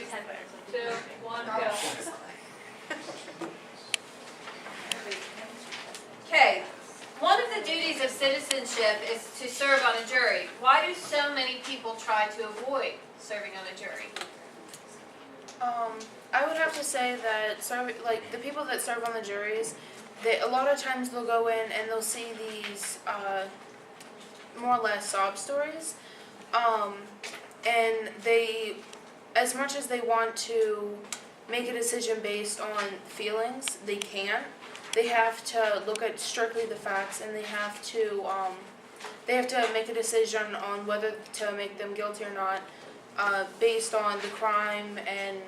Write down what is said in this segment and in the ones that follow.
10 minutes. 2, 1, go. Okay, one of the duties of citizenship is to serve on a jury. Why do so many people try to avoid serving on a jury? I would have to say that the people that serve on the juries, a lot of times they'll go in and they'll see these more or less sob stories, and they, as much as they want to make a decision based on feelings, they can't. They have to look at strictly the facts, and they have to make a decision on whether to make them guilty or not, based on the crime and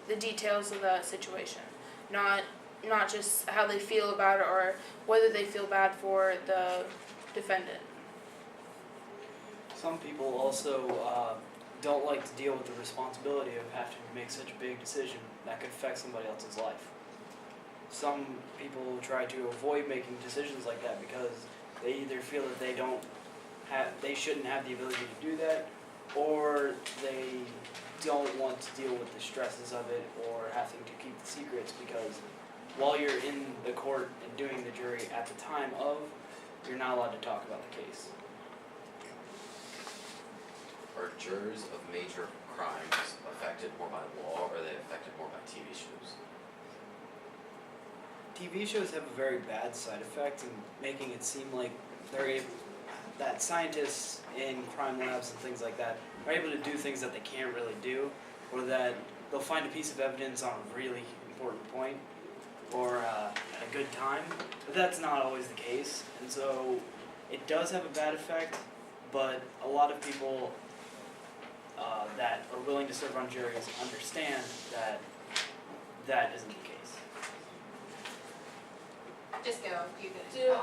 the details of the situation, not just how they feel about it or whether they feel bad for the defendant. Some people also don't like to deal with the responsibility of having to make such a big decision that could affect somebody else's life. Some people try to avoid making decisions like that because they either feel that they shouldn't have the ability to do that, or they don't want to deal with the stresses of it or having to keep the secrets, because while you're in the court and doing the jury at the time of, you're not allowed to talk about the case. Are jurors of major crimes affected more by law, or are they affected more by TV shows? TV shows have a very bad side effect in making it seem like that scientists in crime labs and things like that are able to do things that they can't really do, or that they'll find a piece of evidence on a really important point or at a good time, but that's not always the case, and so it does have a bad effect, but a lot of people that are willing to serve on juries understand that that isn't the case. Just go. You can. Do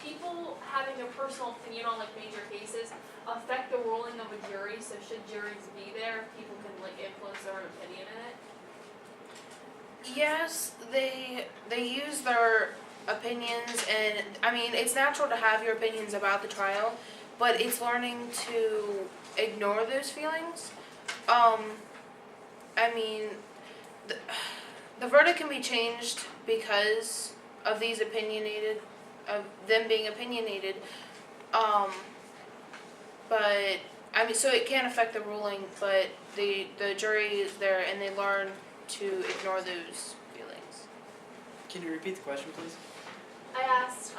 people having a personal opinion on like major cases affect the ruling of a jury? So should juries be there if people can like influence their own opinion in it? Yes, they use their opinions, and I mean it's natural to have your opinions about the trial, but it's learning to ignore those feelings. I mean, the verdict can be changed because of them being opinionated. But I mean, so it can affect the ruling, but the jury is there and they learn to ignore those feelings. Can you repeat the question, please? I asked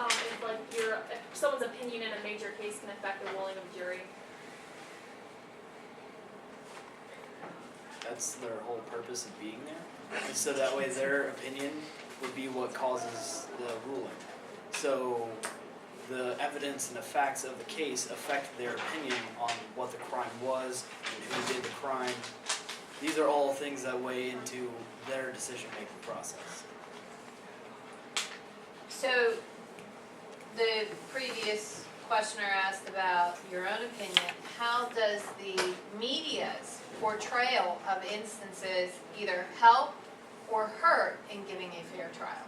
if someone's opinion in a major case can affect the ruling of a jury. That's their whole purpose of being there. And so that way their opinion would be what causes the ruling. So the evidence and the facts of the case affect their opinion on what the crime was and who did the crime. These are all things that weigh into their decision-making process. So the previous questioner asked about your own opinion. How does the media's portrayal of instances either help or hurt in giving a fair trial?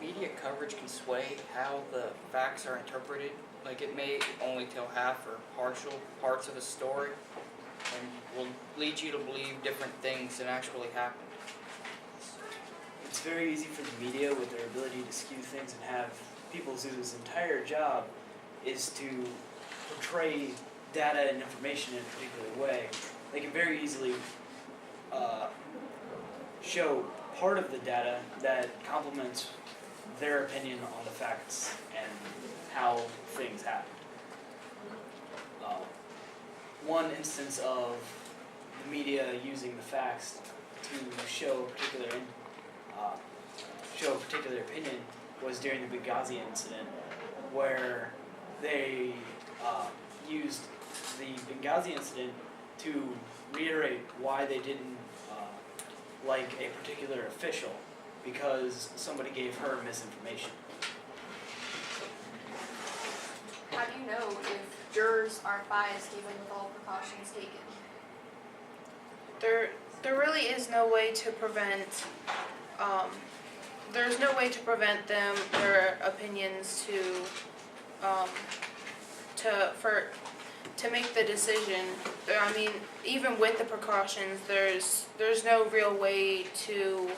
Media coverage can sway how the facts are interpreted. Like it may only tell half or partial parts of a story and will lead you to believe different things than actually happened. It's very easy for the media with their ability to skew things and have people whose entire job is to portray data and information in a particular way. They can very easily show part of the data that complements their opinion on the facts and how things happened. One instance of the media using the facts to show a particular opinion was during the Benghazi incident, where they used the Benghazi incident to reiterate why they didn't like a particular official, because somebody gave her misinformation. How do you know if jurors aren't biased even with all precautions taken? There really is no way to prevent. There's no way to prevent their opinions to make the decision, I mean, even with the precautions, there's no real way to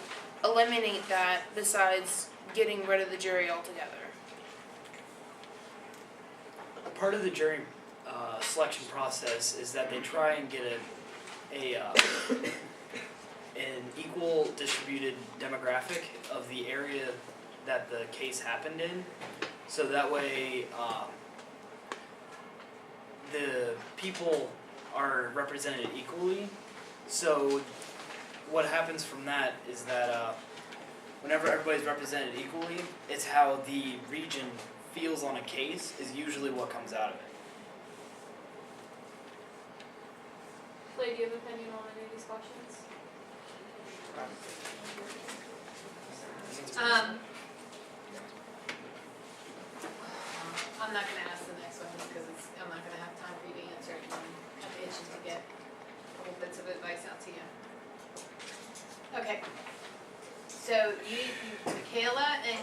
eliminate that besides getting rid of the jury altogether. Part of the jury selection process is that they try and get an equal distributed demographic of the area that the case happened in, so that way the people are represented equally. So what happens from that is that whenever everybody's represented equally, it's how the region feels on a case is usually what comes out of it. Clay, do you have an opinion on any of these questions? I'm not gonna ask the next one because I'm not gonna have time for you to answer it, and I'm itching to get little bits of advice out to you. Okay. So Michaela and